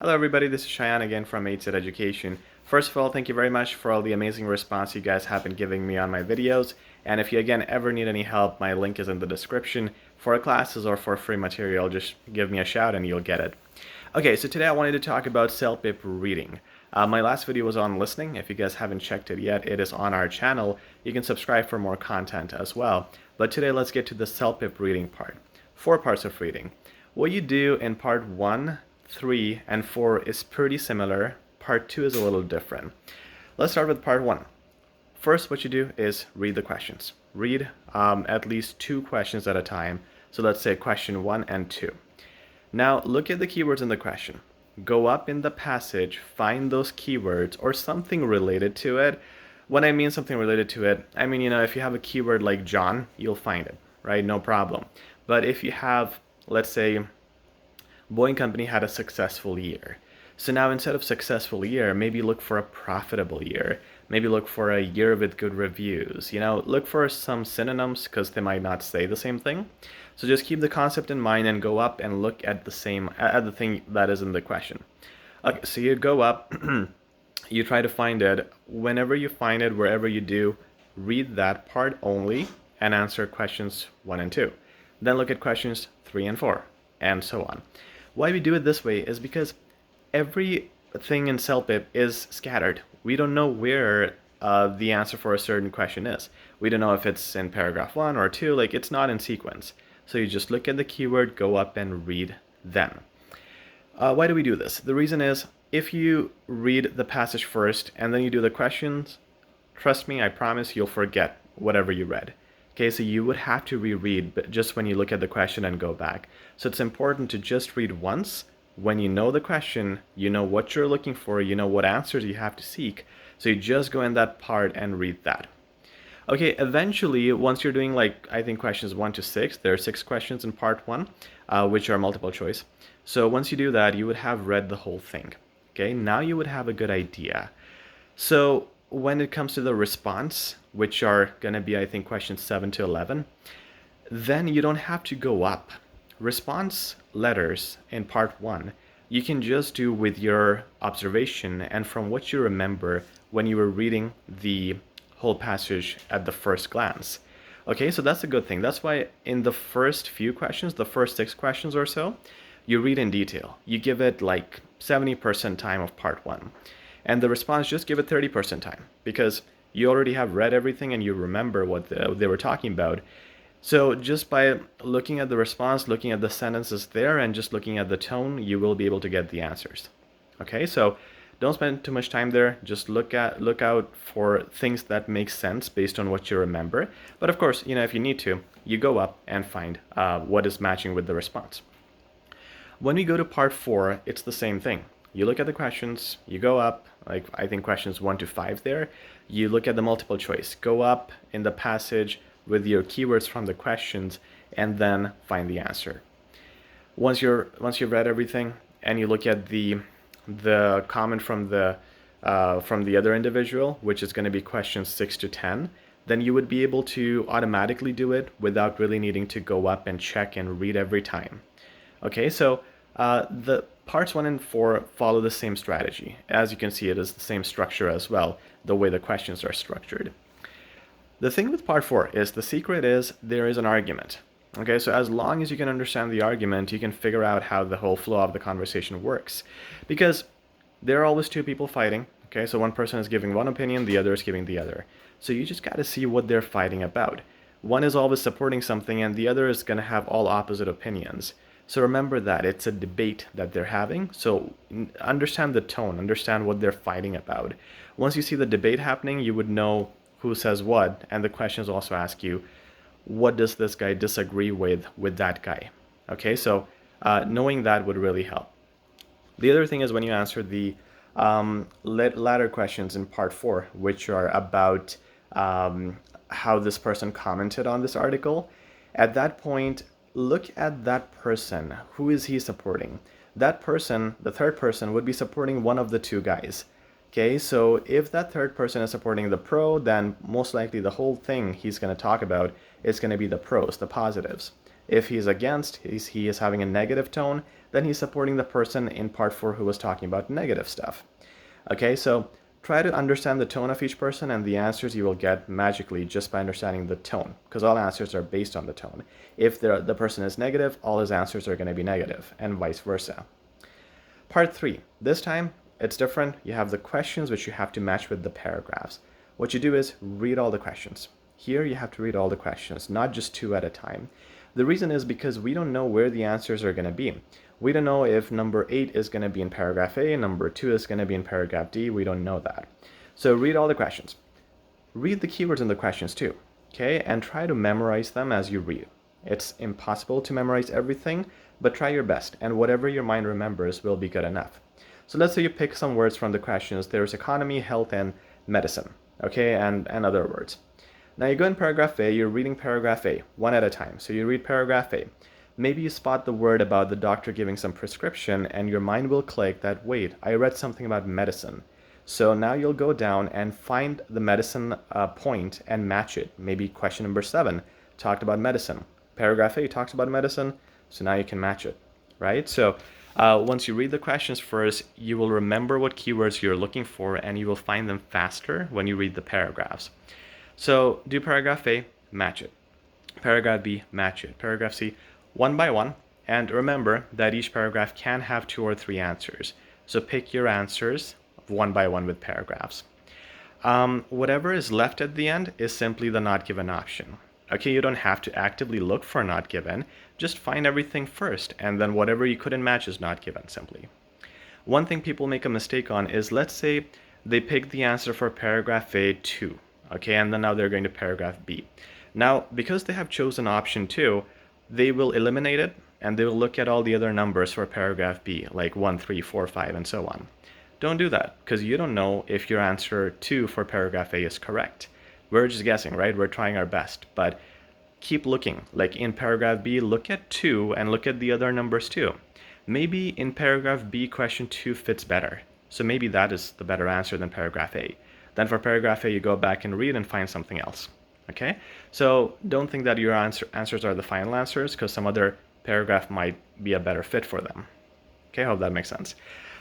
Hello everybody, this is Cheyenne again from HZad Education. First of all, thank you very much for all the amazing response you guys have been giving me on my videos. And if you again ever need any help, my link is in the description. For classes or for free material, just give me a shout and you'll get it. Okay, so today I wanted to talk about CELPIP reading. My last video was on listening. If you guys haven't checked it yet, it is on our channel. You can subscribe for more content as well. But today let's get to the CELPIP reading part. 4 parts of reading. What you do in part 1, 3, and 4 is pretty similar. Part 2 is a little different. Let's start with part 1. First, what you do is read the questions. Read at least 2 questions at a time. So let's say question 1 and 2. Now look at the keywords in the question. Go up in the passage, find those keywords or something related to it. When I mean something related to it, I mean, if you have a keyword like John, you'll find it, right? No problem. But if you have, let's say, Boeing company had a successful year. So now instead of successful year, maybe look for a profitable year. Maybe look for a year with good reviews. Look for some synonyms because they might not say the same thing. So just keep the concept in mind and go up and look at the thing that is in the question. Okay, so you go up, you try to find it. Whenever you find it, wherever you do, read that part only and answer questions 1 and 2. Then look at questions 3 and 4, and so on. Why we do it this way is because everything in CELPIP is scattered. We don't know where the answer for a certain question is. We don't know if it's in paragraph 1 or 2, like it's not in sequence. So you just look at the keyword, go up and read them. Why do we do this? The reason is if you read the passage first and then you do the questions, trust me, I promise you'll forget whatever you read. Okay, so you would have to reread just when you look at the question and go back. So it's important to just read once. When you know the question, you know what you're looking for, you know what answers you have to seek. So you just go in that part and read that. Okay, eventually, once you're doing I think questions 1 to 6, there are 6 questions in part 1, which are multiple choice. So once you do that, you would have read the whole thing. Okay, now you would have a good idea. So when it comes to the response, which are going to be, I think, questions 7 to 11, then you don't have to go up. Response letters in part 1, you can just do with your observation and from what you remember when you were reading the whole passage at the first glance. Okay, so that's a good thing. That's why in the first few questions, the first 6 questions or so, you read in detail. You give it like 70% time of part 1. And the response, just give it 30% time because you already have read everything and you remember what they were talking about. So just by looking at the response, looking at the sentences there, and just looking at the tone, you will be able to get the answers. Okay, so don't spend too much time there. Just look out for things that make sense based on what you remember. But of course, if you need to, you go up and find what is matching with the response. When we go to part 4, it's the same thing. You look at the questions, you go up, like I think questions 1 to 5 there. You look at the multiple choice, go up in the passage with your keywords from the questions, and then find the answer. Once you've read everything and you look at the comment from the other individual, which is going to be questions 6 to 10, then you would be able to automatically do it without really needing to go up and check and read every time. Okay, so the parts 1 and 4 follow the same strategy. As you can see, it is the same structure as well, the way the questions are structured. The thing with part 4 is the secret is there is an argument. Okay, so as long as you can understand the argument, you can figure out how the whole flow of the conversation works. Because there are always 2 people fighting. Okay, so one person is giving one opinion, the other is giving the other. So you just got to see what they're fighting about. One is always supporting something and the other is going to have all opposite opinions. So remember that it's a debate that they're having. So understand the tone, understand what they're fighting about. Once you see the debate happening, you would know who says what, and the questions also ask you, what does this guy disagree with that guy? Okay, so knowing that would really help. The other thing is when you answer the latter questions in part 4, which are about how this person commented on this article, at that point, look at that person. Who is he supporting? That person, the third person, would be supporting one of the 2 guys. Okay, so if that third person is supporting the pro, then most likely the whole thing he's going to talk about is going to be the pros, the positives. If he's against, he is having a negative tone, then he's supporting the person in part 4 who was talking about negative stuff. Okay, so try to understand the tone of each person, and the answers you will get magically just by understanding the tone, because all answers are based on the tone. If the person is negative, all his answers are going to be negative, and vice versa. Part 3. This time, it's different. You have the questions which you have to match with the paragraphs. What you do is read all the questions. Here you have to read all the questions, not just 2 at a time. The reason is because we don't know where the answers are going to be. We don't know if number 8 is going to be in paragraph A, number 2 is going to be in paragraph D. We don't know that. So read all the questions. Read the keywords in the questions too, okay? And try to memorize them as you read. It's impossible to memorize everything, but try your best, and whatever your mind remembers will be good enough. So let's say you pick some words from the questions. There's economy, health, and medicine, okay, and other words. Now you go in paragraph A, you're reading paragraph A, one at a time. So you read paragraph A. Maybe you spot the word about the doctor giving some prescription, and your mind will click that, wait, I read something about medicine. So now you'll go down and find the medicine point and match it. Maybe question number 7 talked about medicine. Paragraph A talks about medicine, so now you can match it, right? So once you read the questions first, you will remember what keywords you're looking for, and you will find them faster when you read the paragraphs. So do paragraph A, match it. Paragraph B, match it. Paragraph C, one by one. And remember that each paragraph can have 2 or 3 answers. So pick your answers one by one with paragraphs. Whatever is left at the end is simply the not given option. Okay, you don't have to actively look for not given. Just find everything first, and then whatever you couldn't match is not given simply. One thing people make a mistake on is, let's say they pick the answer for paragraph A 2. Okay, and then now they're going to paragraph B. Now, because they have chosen option 2, they will eliminate it, and they will look at all the other numbers for paragraph B, like 1, 3, 4, 5, and so on. Don't do that, because you don't know if your answer 2 for paragraph A is correct. We're just guessing, right? We're trying our best, but keep looking. Like in paragraph B, look at 2 and look at the other numbers too. Maybe in paragraph B, question 2 fits better. So maybe that is the better answer than paragraph A. Then for paragraph A, you go back and read and find something else. Okay? So don't think that your answers are the final answers, because some other paragraph might be a better fit for them. Okay, I hope that makes sense.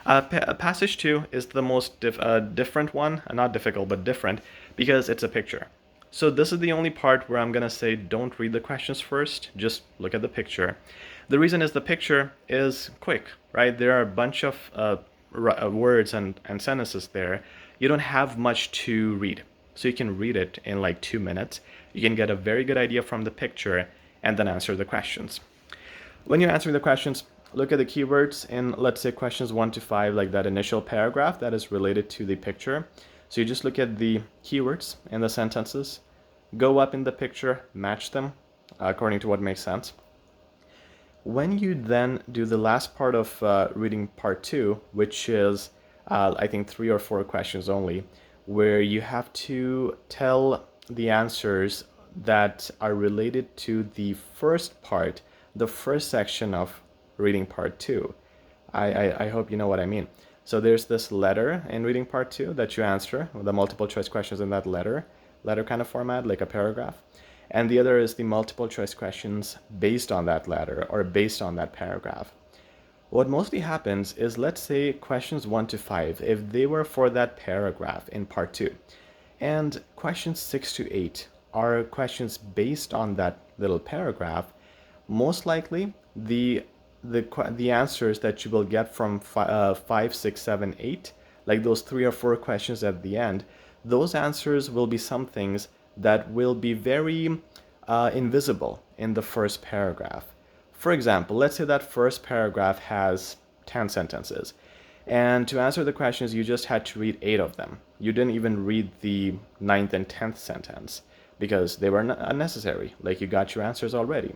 Passage 2 is the most different one, not difficult, but different, because it's a picture. So this is the only part where I'm going to say don't read the questions first, just look at the picture. The reason is the picture is quick, right? There are a bunch of words and sentences there. You don't have much to read, so you can read it in like 2 minutes. You can get a very good idea from the picture and then answer the questions. When you're answering the questions, look at the keywords in, let's say, questions 1 to 5, like that initial paragraph that is related to the picture. So you just look at the keywords in the sentences, go up in the picture, match them according to what makes sense. When you then do the last part of reading part 2, which is, I think, 3 or 4 questions only, where you have to tell the answers that are related to the first part, the first section of reading part 2. I hope you know what I mean. So there's this letter in reading part 2 that you answer, the multiple choice questions in that letter kind of format, like a paragraph. And the other is the multiple choice questions based on that letter or based on that paragraph. What mostly happens is, let's say questions 1 to 5, if they were for that paragraph in part 2, and questions 6 to 8 are questions based on that little paragraph, most likely the answers that you will get from 5, 6, 7, 8, like those 3 or 4 questions at the end, those answers will be some things that will be very invisible in the first paragraph. For example, let's say that first paragraph has 10 sentences, and to answer the questions, you just had to read 8 of them. You didn't even read the 9th and 10th sentence because they were unnecessary, like you got your answers already.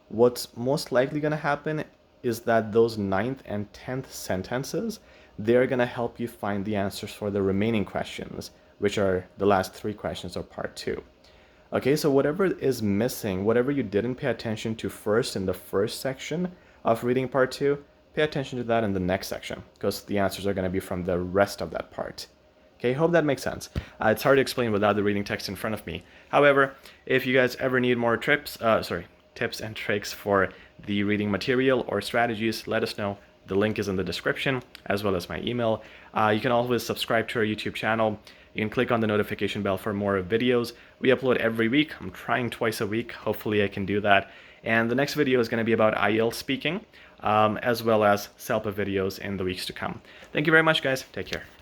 What's most likely going to happen is that those 9th and 10th sentences, they're going to help you find the answers for the remaining questions, which are the last 3 questions of part 2. Okay, so whatever is missing, whatever you didn't pay attention to first in the first section of reading part 2, pay attention to that in the next section, because the answers are going to be from the rest of that part. Okay, hope that makes sense. It's hard to explain without the reading text in front of me. However, if you guys ever need more tips tips and tricks for the reading material or strategies, let us know. The link is in the description, as well as my email. You can always subscribe to our YouTube channel. You can click on the notification bell for more videos. We upload every week. I'm trying twice a week. Hopefully I can do that. And the next video is going to be about IELTS speaking, as well as CELPIP videos in the weeks to come. Thank you very much, guys. Take care.